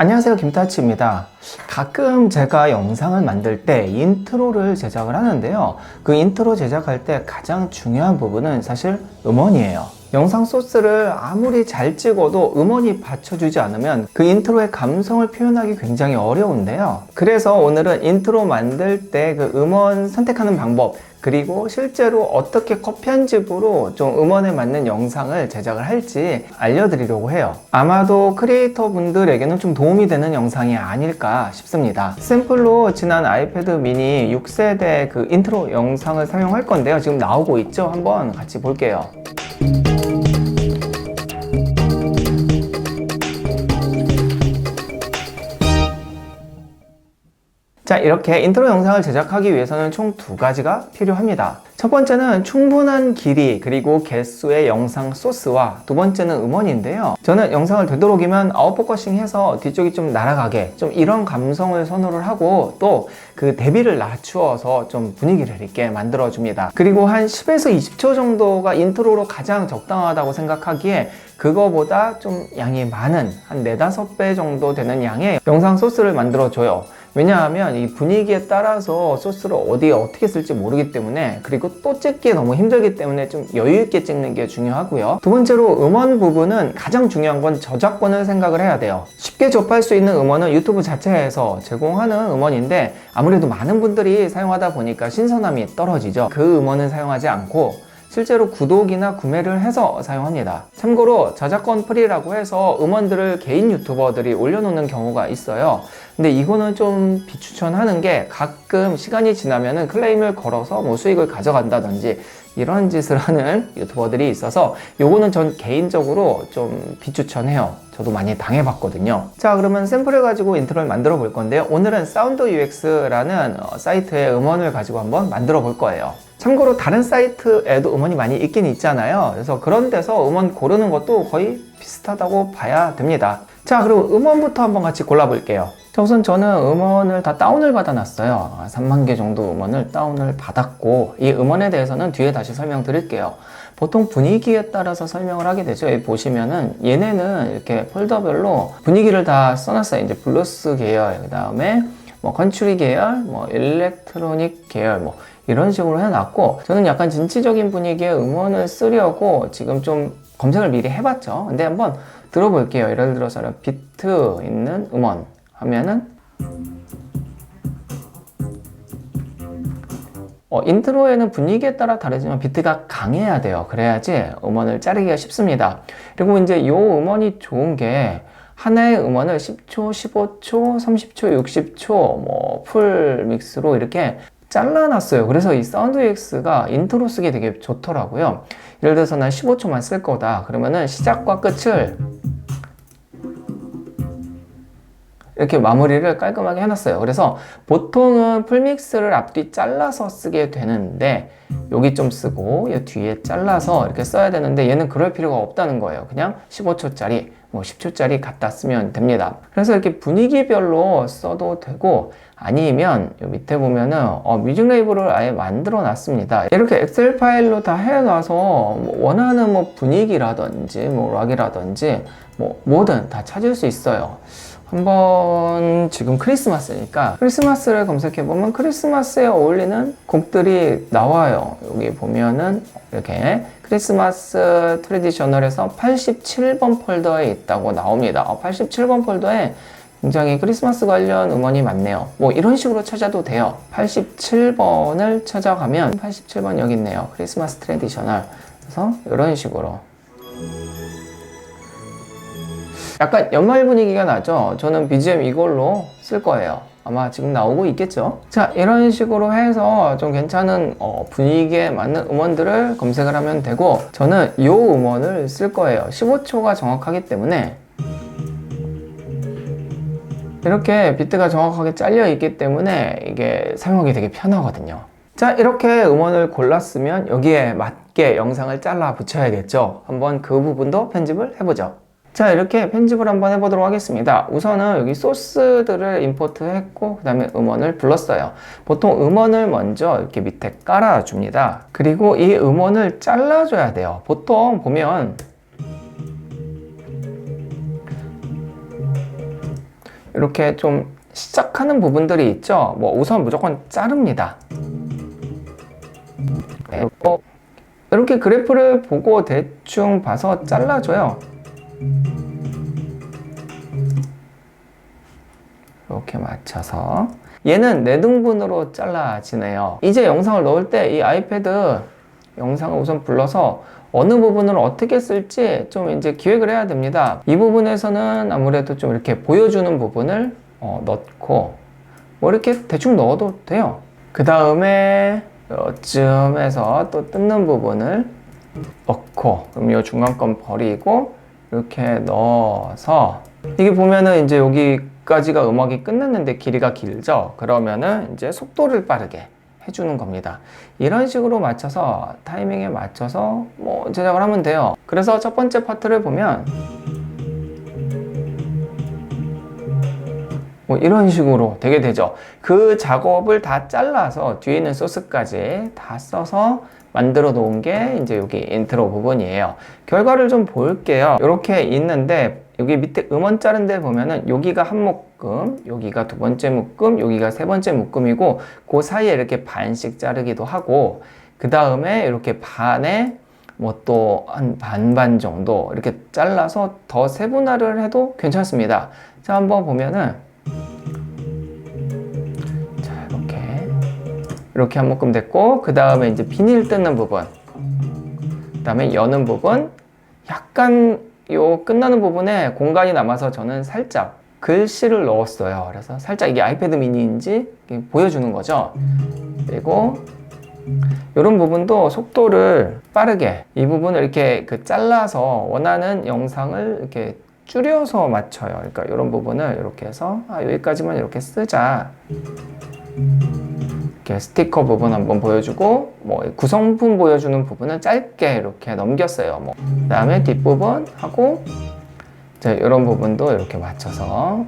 안녕하세요, 김타치입니다. 가끔 제가 영상을 만들 때 인트로를 제작을 하는데요. 그 인트로 제작할 때 가장 중요한 부분은 사실 음원이에요. 영상 소스를 아무리 잘 찍어도 음원이 받쳐주지 않으면 그 인트로의 감성을 표현하기 굉장히 어려운데요. 그래서 오늘은 인트로 만들 때 그 음원 선택하는 방법, 그리고 실제로 어떻게 컷 편집으로 좀 음원에 맞는 영상을 제작을 할지 알려드리려고 해요. 아마도 크리에이터 분들에게는 좀 도움이 되는 영상이 아닐까 싶습니다. 샘플로 지난 아이패드 미니 6세대 그 인트로 영상을 사용할 건데요. 지금 나오고 있죠? 한번 같이 볼게요. 자, 이렇게 인트로 영상을 제작하기 위해서는 총 두 가지가 필요합니다. 첫 번째는 충분한 길이 그리고 개수의 영상 소스와 두 번째는 음원인데요. 저는 영상을 되도록이면 아웃포커싱 해서 뒤쪽이 좀 날아가게 좀 이런 감성을 선호를 하고 또 그 대비를 낮추어서 좀 분위기를 있게 만들어 줍니다. 그리고 한 10에서 20초 정도가 인트로로 가장 적당하다고 생각하기에 그거보다 좀 양이 많은 한 4-5배 정도 되는 양의 영상 소스를 만들어 줘요. 왜냐하면 이 분위기에 따라서 소스를 어디에 어떻게 쓸지 모르기 때문에, 그리고 또 찍기 너무 힘들기 때문에 좀 여유 있게 찍는 게 중요하고요. 두 번째로 음원 부분은 가장 중요한 건 저작권을 생각을 해야 돼요. 쉽게 접할 수 있는 음원은 유튜브 자체에서 제공하는 음원인데 아무래도 많은 분들이 사용하다 보니까 신선함이 떨어지죠. 그 음원은 사용하지 않고 실제로 구독이나 구매를 해서 사용합니다. 참고로 저작권 프리라고 해서 음원들을 개인 유튜버들이 올려놓는 경우가 있어요. 근데 이거는 좀 비추천하는 게 가끔 시간이 지나면은 클레임을 걸어서 뭐 수익을 가져간다든지 이런 짓을 하는 유튜버들이 있어서 요거는 전 개인적으로 좀 비추천해요. 저도 많이 당해봤거든요. 자, 그러면 샘플을 가지고 인트로를 만들어 볼 건데요. 오늘은 사운드 UX라는 사이트의 음원을 가지고 한번 만들어 볼 거예요. 참고로 다른 사이트에도 음원이 많이 있긴 있잖아요. 그래서 그런 데서 음원 고르는 것도 거의 비슷하다고 봐야 됩니다. 자, 그리고 음원부터 한번 같이 골라볼게요. 자, 우선 저는 음원을 다 다운을 받아놨어요. 3만 개 정도 음원을 다운을 받았고, 이 음원에 대해서는 뒤에 다시 설명드릴게요. 보통 분위기에 따라서 설명을 하게 되죠. 여기 보시면은 얘네는 이렇게 폴더별로 분위기를 다 써놨어요. 이제 블루스 계열, 그 다음에 뭐 컨츄리 계열, 뭐 일렉트로닉 계열, 뭐 이런 식으로 해놨고, 저는 약간 진취적인 분위기의 음원을 쓰려고 지금 좀 검색을 미리 해봤죠. 근데 한번 들어볼게요. 예를 들어서 비트 있는 음원 하면은 인트로에는 분위기에 따라 다르지만 비트가 강해야 돼요. 그래야지 음원을 자르기가 쉽습니다. 그리고 이제 이 음원이 좋은 게 하나의 음원을 10초, 15초, 30초, 60초 뭐 풀 믹스로 이렇게 잘라놨어요. 그래서 이 사운드 UX가 인트로 쓰기 되게 좋더라고요. 예를 들어서 난 15초만 쓸 거다. 그러면은 시작과 끝을 이렇게 마무리를 깔끔하게 해놨어요. 그래서 보통은 풀믹스를 앞뒤 잘라서 쓰게 되는데 여기 좀 쓰고 이 뒤에 잘라서 이렇게 써야 되는데 얘는 그럴 필요가 없다는 거예요. 그냥 15초짜리 뭐 10초짜리 갖다 쓰면 됩니다. 그래서 이렇게 분위기별로 써도 되고, 아니면 요 밑에 보면은 뮤직 레이블을 아예 만들어 놨습니다. 이렇게 엑셀 파일로 다 해놔서 뭐 원하는 뭐 분위기라든지 뭐 락이라든지 뭐 뭐든 다 찾을 수 있어요. 한번 지금 크리스마스니까 크리스마스를 검색해보면 크리스마스에 어울리는 곡들이 나와요. 여기 보면은 이렇게 크리스마스 트레디셔널에서 87번 폴더에 있다고 나옵니다. 87번 폴더에 굉장히 크리스마스 관련 음원이 많네요. 뭐 이런 식으로 찾아도 돼요. 87번을 찾아가면 87번 여기 있네요. 크리스마스 트레디셔널. 그래서 이런 식으로 약간 연말 분위기가 나죠. 저는 BGM 이걸로 쓸 거예요. 아마 지금 나오고 있겠죠. 자, 이런 식으로 해서 좀 괜찮은 분위기에 맞는 음원들을 검색을 하면 되고, 저는 이 음원을 쓸 거예요. 15초가 정확하기 때문에 이렇게 비트가 정확하게 잘려 있기 때문에 이게 사용하기 되게 편하거든요. 자, 이렇게 음원을 골랐으면 여기에 맞게 영상을 잘라 붙여야겠죠. 한번 그 부분도 편집을 해보죠. 자, 이렇게 편집을 한번 해보도록 하겠습니다. 우선은 여기 소스들을 임포트 했고, 그 다음에 음원을 불렀어요. 보통 음원을 먼저 이렇게 밑에 깔아줍니다. 그리고 이 음원을 잘라줘야 돼요. 보통 보면 이렇게 좀 시작하는 부분들이 있죠. 뭐 우선 무조건 자릅니다. 그리고 이렇게 그래프를 보고 대충 봐서 잘라줘요. 이렇게 맞춰서 얘는 4등분으로 잘라지네요. 이제 영상을 넣을 때 이 아이패드 영상을 우선 불러서 어느 부분을 어떻게 쓸지 좀 이제 기획을 해야 됩니다. 이 부분에서는 아무래도 좀 이렇게 보여주는 부분을 넣고 뭐 이렇게 대충 넣어도 돼요. 그 다음에 요쯤에서 또 뜯는 부분을 넣고, 그럼 이 중간 건 버리고 이렇게 넣어서, 이게 보면은 이제 여기까지가 음악이 끝났는데 길이가 길죠. 그러면은 이제 속도를 빠르게 해주는 겁니다. 이런 식으로 맞춰서 타이밍에 맞춰서 뭐 제작을 하면 돼요. 그래서 첫 번째 파트를 보면 뭐 이런 식으로 되게 되죠. 그 작업을 다 잘라서 뒤에 있는 소스까지 다 써서 만들어 놓은 게 이제 여기 인트로 부분이에요. 결과를 좀 볼게요. 이렇게 있는데 여기 밑에 음원 자른 데 보면은 여기가 한 묶음, 여기가 두 번째 묶음, 여기가 세 번째 묶음이고 그 사이에 이렇게 반씩 자르기도 하고, 그 다음에 이렇게 반에 뭐 또 한 반반 정도 이렇게 잘라서 더 세분화를 해도 괜찮습니다. 자, 한번 보면은 이렇게 한 묶음 됐고, 그 다음에 이제 비닐 뜯는 부분, 그 다음에 여는 부분, 약간 요 끝나는 부분에 공간이 남아서 저는 살짝 글씨를 넣었어요. 그래서 살짝 이게 아이패드 미니인지 보여주는 거죠. 그리고 이런 부분도 속도를 빠르게, 이 부분을 이렇게 잘라서 원하는 영상을 이렇게 줄여서 맞춰요. 그러니까 이런 부분을 이렇게 해서 여기까지만 이렇게 쓰자. 이렇게 스티커 부분 한번 보여주고, 뭐 구성품 보여주는 부분은 짧게 이렇게 넘겼어요. 뭐 그다음에 뒷부분 하고, 이제 이런 부분도 이렇게 맞춰서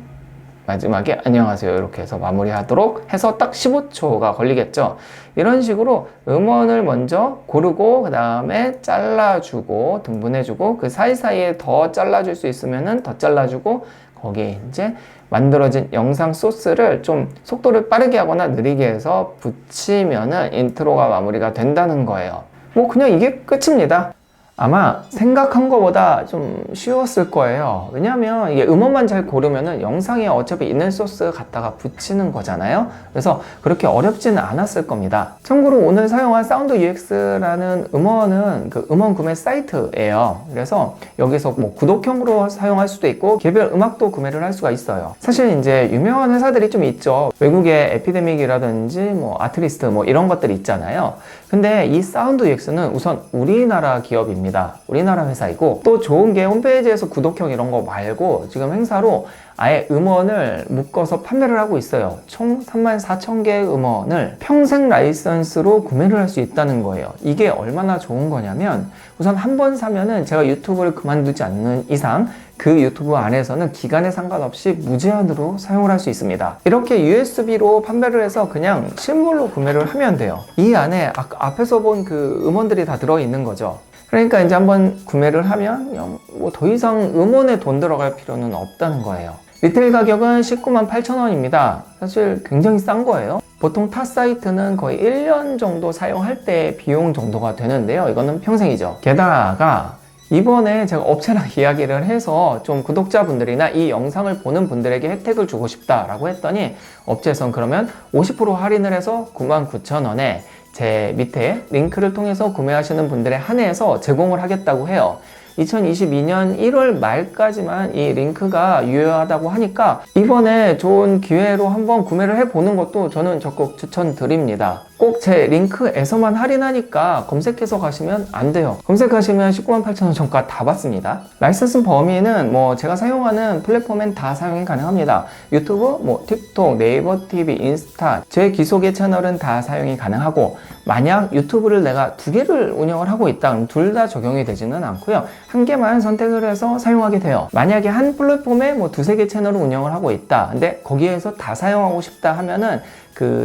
마지막에 안녕하세요 이렇게 해서 마무리하도록 해서 딱 15초가 걸리겠죠. 이런 식으로 음원을 먼저 고르고 그 다음에 잘라주고 등분해주고, 그 사이사이에 더 잘라줄 수 있으면은 더 잘라주고, 거기에 이제 만들어진 영상 소스를 좀 속도를 빠르게 하거나 느리게 해서 붙이면은 인트로가 마무리가 된다는 거예요. 뭐 그냥 이게 끝입니다. 아마 생각한 것보다 좀 쉬웠을 거예요. 왜냐하면 이게 음원만 잘 고르면은 영상에 어차피 있는 소스 갖다가 붙이는 거잖아요. 그래서 그렇게 어렵지는 않았을 겁니다. 참고로 오늘 사용한 사운드 UX라는 음원은 그 음원 구매 사이트예요. 그래서 여기서 뭐 구독형으로 사용할 수도 있고 개별 음악도 구매를 할 수가 있어요. 사실 이제 유명한 회사들이 좀 있죠. 외국의 에피데믹이라든지 뭐 아트리스트 뭐 이런 것들이 있잖아요. 근데 이 사운드 UX는 우선 우리나라 기업입니다. 우리나라 회사이고, 또 좋은 게 홈페이지에서 구독형 이런 거 말고 지금 행사로 아예 음원을 묶어서 판매를 하고 있어요. 총 34,000개의 음원을 평생 라이선스로 구매를 할 수 있다는 거예요. 이게 얼마나 좋은 거냐면, 우선 한 번 사면은 제가 유튜브를 그만두지 않는 이상 그 유튜브 안에서는 기간에 상관없이 무제한으로 사용을 할 수 있습니다. 이렇게 USB로 판매를 해서 그냥 실물로 구매를 하면 돼요. 이 안에 앞에서 본 그 음원들이 다 들어있는 거죠. 그러니까 이제 한번 구매를 하면 뭐 더 이상 음원에 돈 들어갈 필요는 없다는 거예요. 리테일 가격은 198,000원입니다. 사실 굉장히 싼 거예요. 보통 타 사이트는 거의 1년 정도 사용할 때 비용 정도가 되는데요. 이거는 평생이죠. 게다가 이번에 제가 업체랑 이야기를 해서 좀 구독자분들이나 이 영상을 보는 분들에게 혜택을 주고 싶다라고 했더니, 업체에선 그러면 50% 할인을 해서 99,000원에 제 밑에 링크를 통해서 구매하시는 분들에 한해서 제공을 하겠다고 해요. 2022년 1월 말까지만 이 링크가 유효하다고 하니까 이번에 좋은 기회로 한번 구매를 해보는 것도 저는 적극 추천드립니다. 꼭 제 링크에서만 할인하니까 검색해서 가시면 안 돼요. 검색하시면 198,000원 정가 다 받습니다. 라이선스 범위는 뭐 제가 사용하는 플랫폼엔 다 사용이 가능합니다. 유튜브, 뭐 틱톡, 네이버 TV, 인스타, 제 기속의 채널은 다 사용이 가능하고, 만약 유튜브를 내가 2개를 운영을 하고 있다 그럼 둘 다 적용이 되지는 않고요. 한 개만 선택을 해서 사용하게 돼요. 만약에 한 플랫폼에 뭐 2-3개 채널을 운영을 하고 있다. 근데 거기에서 다 사용하고 싶다 하면은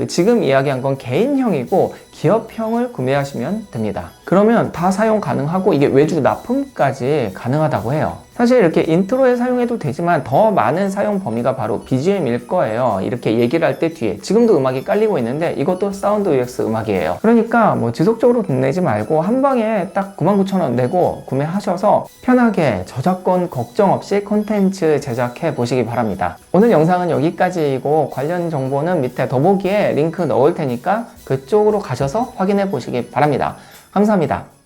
지금 이야기한 건 개인형이고 기업형을 구매하시면 됩니다. 그러면 다 사용 가능하고 이게 외주 납품까지 가능하다고 해요. 사실 이렇게 인트로에 사용해도 되지만 더 많은 사용 범위가 바로 BGM일 거예요. 이렇게 얘기를 할 때 뒤에 지금도 음악이 깔리고 있는데 이것도 사운드 UX 음악이에요. 그러니까 뭐 지속적으로 돈 내지 말고 한 방에 딱 99,000원 내고 구매하셔서 편하게 저작권 걱정 없이 콘텐츠 제작해 보시기 바랍니다. 오늘 영상은 여기까지이고 관련 정보는 밑에 더보기에 링크 넣을 테니까 그쪽으로 가셔서 확인해 보시기 바랍니다. 감사합니다.